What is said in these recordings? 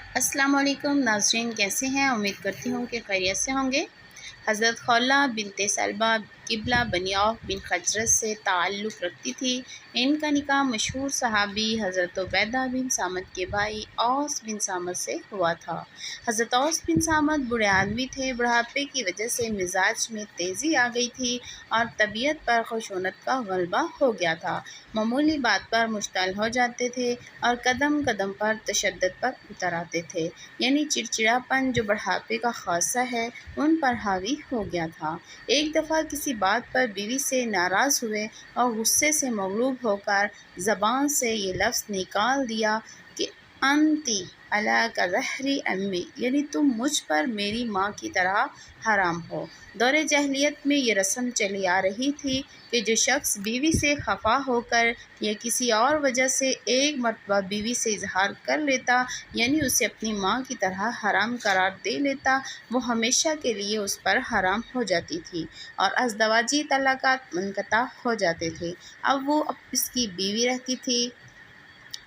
अस्सलाम वालेकुम नाज़रीन, कैसे हैं? उम्मीद करती हूँ कि खैरियत से होंगे। हज़रत खौला बिनते सलबा क़िबला बनी औफ़ बिन खजरत से ताल्लुक़ रखती थी। इनका निकाह मशहूर सहाबी हज़रत उबैदा बिन सामत के भाई औस बिन सामत से हुआ था। हज़रत औस बिन सामत बूढ़े आदमी थे। बुढ़ापे की वजह से मिजाज में तेज़ी आ गई थी और तबीयत पर खुशूनत का गलबा हो गया था। मामूली बात पर मुश्तल हो जाते थे और कदम कदम पर तशद्दुद पर उतर आते थे, यानी चिड़चिड़ापन जो बुढ़ापे का खासा है उन पर हावी हो गया था। एक दफ़ा किसी बात पर बीवी से नाराज़ हुए और गुस्से से मगलूब होकर ज़बान से ये लफ्ज़ निकाल दिया कि अंती अला का ज़हरी अम्मी, यानी तुम मुझ पर मेरी माँ की तरह हराम हो। दौरे जहलियत में ये रस्म चली आ रही थी कि जो शख्स बीवी से खफा होकर या किसी और वजह से एक मरतबा बीवी से इजहार कर लेता, यानी उसे अपनी माँ की तरह हराम करार दे लेता, वो हमेशा के लिए उस पर हराम हो जाती थी और अज़दवाजी तलाक़ात मुनक़ता हो जाते थे। अब इसकी बीवी रहती थी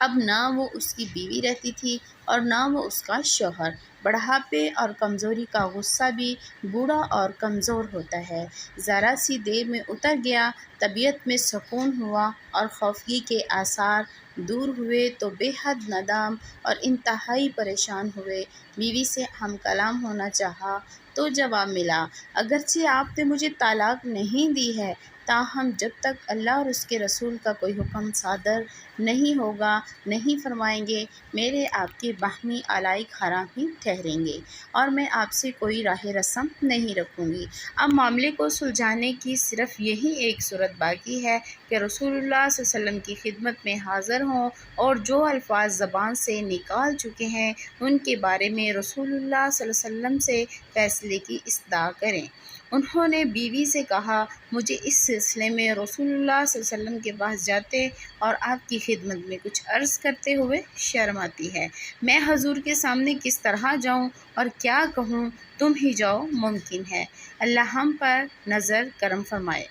अब ना वो उसकी बीवी रहती थी और ना वो उसका शौहर। बढ़ापे और कमज़ोरी का गुस्सा भी बूढ़ा और कमज़ोर होता है। ज़रा सी देर में उतर गया, तबीयत में सुकून हुआ और खौफगी के आसार दूर हुए तो बेहद नादाम और इंतहाई परेशान हुए। बीवी से हम कलाम होना चाहा तो जवाब मिला, अगरचे आपने मुझे तलाक नहीं दी है, ताहम जब तक अल्लाह और उसके रसूल का कोई हुक्म सादर नहीं होगा, नहीं फरमाएंगे, मेरे आपके बाहमी अलाइक हराम ही ठहरेंगे और मैं आपसे कोई राह रस्म नहीं रखूँगी। अब मामले को सुलझाने की सिर्फ यही एक सूरत बाकी है कि रसूलुल्लाह सल्लल्लाहु अलैहि वसल्लम की खिदमत में हाज़िर हों और जो अल्फाज ज़बान से निकाल चुके हैं उनके बारे में रसूलुल्लाह सल्लल्लाहु अलैहि वसल्लम से फ़ैसले की इस्तदा करें। उन्होंने बीवी से कहा, मुझे इस सिलसिले में रसूलुल्लाह सल्लल्लाहु अलैहि वसल्लम के पास जाते और आपकी खिदमत में कुछ अर्ज़ करते हुए शर्म आती है। मैं हजूर के सामने किस तरह जाऊं और क्या कहूं, तुम ही जाओ, मुमकिन है। अल्लाह हम पर नज़र करम फरमाए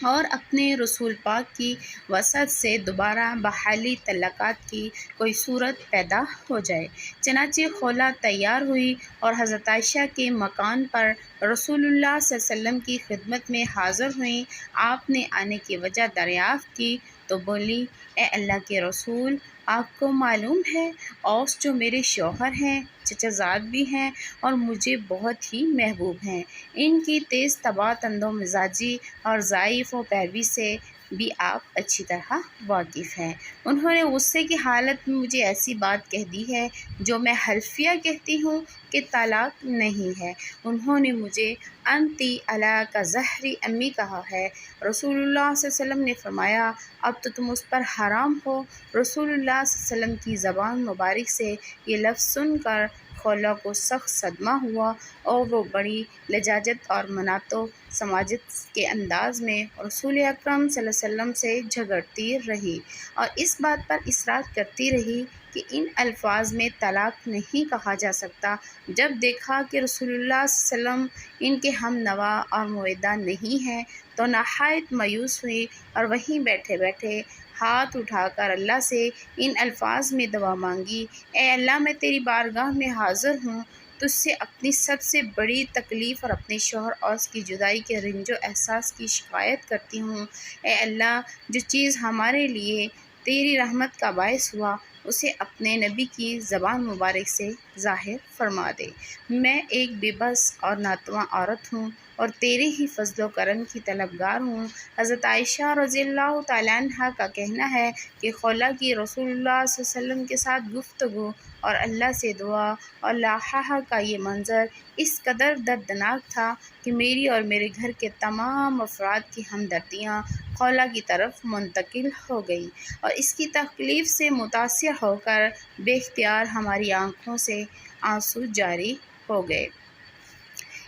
और अपने रसूल पाक की वसअत से दोबारा बहाली तल्लक़ात की कोई सूरत पैदा हो जाए। चनाचे खौला तैयार हुई और हज़रत आयशा के मकान पर रसूलुल्लाह सल्लल्लाहु अलैहि वसल्लम की खिदमत में हाज़िर हुई। आपने आने की वजह दरियाफ़्त की तो बोली, ए अल्लाह के रसूल, आपको मालूम है औस जो मेरे शौहर हैं, चचाज़ाद भी हैं और मुझे बहुत ही महबूब हैं। इनकी तेज़ तबाह तंदो मिजाजी और ज़ाइफ़ व पैरवी से भी आप अच्छी तरह वाकिफ़ हैं। उन्होंने गुस्से की हालत में मुझे ऐसी बात कह दी है जो मैं हल्फिया कहती हूँ कि तलाक नहीं है। उन्होंने मुझे अंती अला का ज़हरी अम्मी कहा है। रसूलुल्लाह सल्लल्लाहु अलैहि वसल्लम ने फरमाया, अब तो तुम उस पर हराम हो। रसूलुल्लाह सल्लल्लाहु अलैहि वसल्लम की ज़बान मुबारक से ये लफ्ज़ सुनकर खौला को सख्त सदमा हुआ और वो बड़ी लजाजत और मनातो समाजत के अंदाज़ में रसूल अकरम सल्लल्लाहु अलैहि वसल्लम से झगड़ती रही और इस बात पर इसरार करती रही कि इन अल्फाज में तलाक नहीं कहा जा सकता। जब देखा कि रसूलुल्लाह सल्लल्लाहु अलैहि वसल्लम इनके हम नवा और मुवद्दा नहीं हैं तो नहायत मायूस हुई और वहीं बैठे बैठे हाथ उठाकर अल्लाह से इन अल्फाज में दुआ मांगी, ए अल्लाह, मैं तेरी बारगाह में हाज़िर हूँ, तुझसे अपनी सबसे बड़ी तकलीफ़ और अपने शौहर औस की जुदाई के रिंजो एहसास की शिकायत करती हूँ। ए अल्लाह, जो चीज़ हमारे लिए तेरी रहमत का बायस हुआ उसे अपने नबी की ज़बान मुबारक से ज़ाहिर फरमा दे। मैं एक बेबस और नातवा औरत हूँ और तेरे ही फ़ज़्ल व करम की तलबगार हूँ। हज़रत आयशा रज़ियल्लाहु तआला अन्हा का कहना है कि खौला की रसूलुल्लाह सल्लल्लाहु अलैहि वसल्लम के साथ गुफ्तगू और अल्लाह से दुआ और लाहा का ये मंज़र इस कदर दर्दनाक था कि मेरी और मेरे घर के तमाम अफराद की हमदर्दियाँ खौला की तरफ मुंतकिल हो गई और इसकी तकलीफ़ से मुतासिर होकर बेख्तियार हमारी आँखों से आंसू जारी हो गए।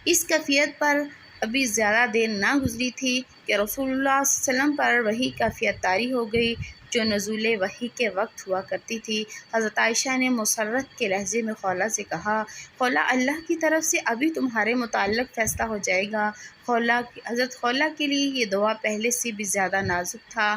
इस कैफियत पर अभी ज़्यादा देर ना गुजरी थी कि रसूलुल्लाह सल्लल्लाहु अलैहि वसल्लम पर वही कैफियत तारी हो गई जो नज़ूल वही के वक्त हुआ करती थी। हज़रत आयशा ने मुसर्रत के लहजे में खौला से कहा, खौला, अल्लाह की तरफ से अभी तुम्हारे मुताल्लिक़ फ़ैसला हो जाएगा। हज़रत खौला के लिए ये दुआ पहले से भी ज़्यादा नाजुक था।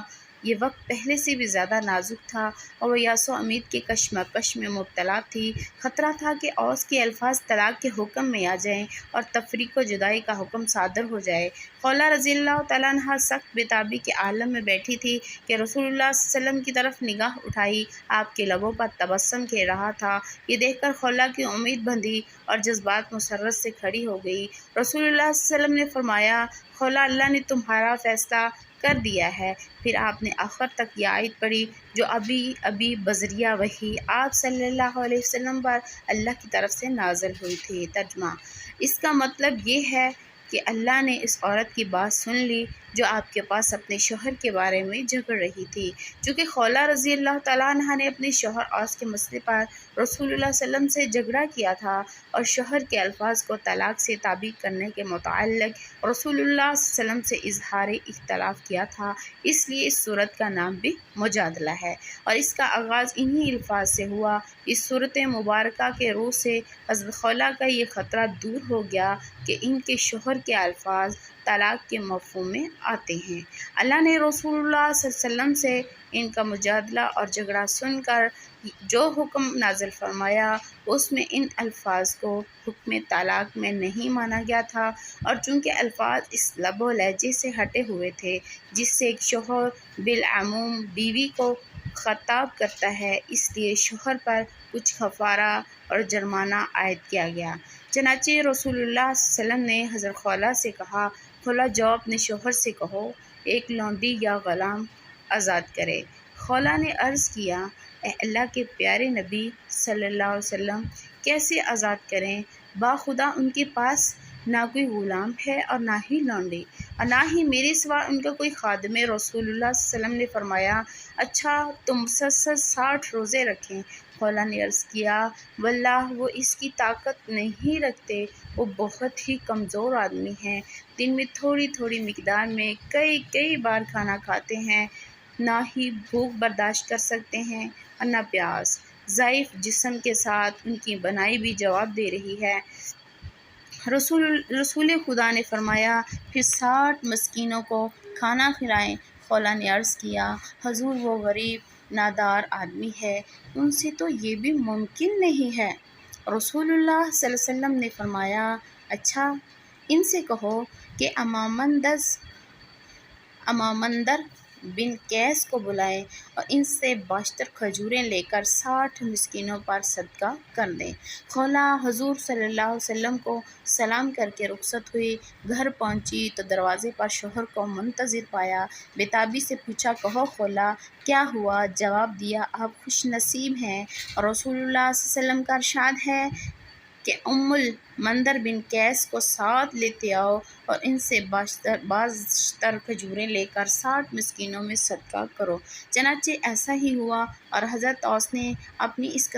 یہ وقت پہلے سے بھی زیادہ نازک تھا اور وہ یاس و امید کے کشمکش میں مبتلا تھی۔ خطرہ تھا کہ اوس کے الفاظ طلاق کے حکم میں آ جائیں اور تفریق و جدائی کا حکم صادر ہو جائے۔ خولہ رضی اللہ تعالیٰ عنہا سخت بے-تابی کے عالم میں بیٹھی تھی کہ رسول اللہ صلی اللہ علیہ وسلم کی طرف نگاہ اٹھائی، آپ کے لبوں پر تبسم کھیل رہا تھا۔ یہ دیکھ کر خولہ کی امید بندھی اور جذبات مسرت سے کھڑی ہو گئی۔ رسول اللہ صلی اللہ علیہ وسلم نے فرمایا، خولہ، اللہ نے تمہارا فیصلہ کر دیا ہے۔ پھر آپ نے آخر تک یہ آیت پڑھی جو ابھی ابھی بذریعہ وحی آپ صلی اللہ علیہ وسلم پر اللہ کی طرف سے نازل ہوئی تھی۔ ترجمہ: اس کا مطلب یہ ہے کہ اللہ نے اس عورت کی بات سن لی جو آپ کے پاس اپنے شوہر کے بارے میں جھگڑ رہی تھی۔ چونکہ خولہ رضی اللہ تعالیٰ عنہا نے اپنے شوہر اوس کے مسئلے پر رسول اللہ صلی اللہ علیہ وسلم سے جھگڑا کیا تھا اور شوہر کے الفاظ کو طلاق سے تعبیر کرنے کے متعلق رسول اللہ صلی اللہ علیہ وسلم سے اظہار اختلاف کیا تھا، اس لیے اس صورت کا نام بھی مجادلہ ہے اور اس کا آغاز انہی الفاظ سے ہوا۔ اس صورت مبارکہ کے روح سے حضرت خولہ کا یہ خطرہ دور ہو گیا کہ ان کے شوہر کے الفاظ طلاق کے مفہوم میں آتے ہیں۔ اللہ نے رسول اللہ صلی اللہ علیہ وسلم سے ان کا مجادلہ اور جھگڑا سن کر جو حکم نازل فرمایا اس میں ان الفاظ کو حکم طلاق میں نہیں مانا گیا تھا، اور چونکہ الفاظ اس لب و لہجے سے ہٹے ہوئے تھے جس سے ایک شوہر بالعموم بیوی کو خطاب کرتا ہے، اس لیے شوہر پر کچھ کفارہ اور جرمانہ عائد کیا گیا۔ چنانچہ رسول اللہ صلی اللہ علیہ وسلم نے حضرت خولہ سے کہا، خولہ جاؤ اپنے شوہر سے کہو ایک لونڈی یا غلام آزاد کرے۔ خولہ نے عرض کیا، اے اللہ کے پیارے نبی صلی اللہ علیہ وسلم، کیسے آزاد کریں؟ باخدا ان کے پاس نہ کوئی غلام ہے اور نہ ہی لونڈی اور نہ ہی میرے سوا ان کا کوئی خادم ہے۔ رسول اللہ صلی اللہ علیہ وسلم نے فرمایا، اچھا تو مسلسل 60 روزے رکھیں۔ خولہ نے عرض کیا، واللہ وہ اس کی طاقت نہیں رکھتے، وہ بہت ہی کمزور آدمی ہیں، دن میں تھوڑی تھوڑی مقدار میں کئی بار کھانا کھاتے ہیں، نہ ہی بھوک برداشت کر سکتے ہیں اور نہ پیاس، ضعیف جسم کے ساتھ ان کی بنائی بھی جواب دے رہی ہے۔ رسول خدا نے فرمایا، پھر 60 مسکینوں کو کھانا کھلائیں۔ خولہ نے عرض کیا، حضور وہ غریب نادار آدمی ہے، ان سے تو یہ بھی ممکن نہیں ہے۔ رسول اللہ صلی اللہ علیہ وسلم نے فرمایا، اچھا ان سے کہو کہ امامندر بن قیس کو بلائیں اور ان سے باشتر کھجوریں لے کر 60 مسکینوں پر صدقہ کر دیں۔ خولہ حضور صلی اللہ علیہ وسلم کو سلام کر کے رخصت ہوئی۔ گھر پہنچی تو دروازے پر شوہر کو منتظر پایا۔ بے-تابی سے پوچھا، کہو خولہ کیا ہوا؟ جواب دیا، آپ خوش نصیب ہیں۔ اور رسول اللہ صلی اللہ علیہ وسلم کا ارشاد ہے کہ ام المنذر بن قیس کو ساتھ لیتے آؤ اور ان سے باشتر کھجوریں لے کر 60 مسکینوں میں صدقہ کرو۔ چنانچہ ایسا ہی ہوا اور حضرت اوس نے اپنی اس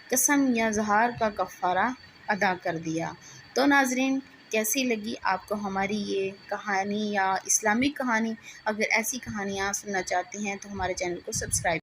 قسم یا زہار کا کفارہ ادا کر دیا۔ تو ناظرین، کیسی لگی آپ کو ہماری یہ کہانی یا اسلامک کہانی؟ اگر ایسی کہانیاں سننا چاہتے ہیں تو ہمارے چینل کو سبسکرائب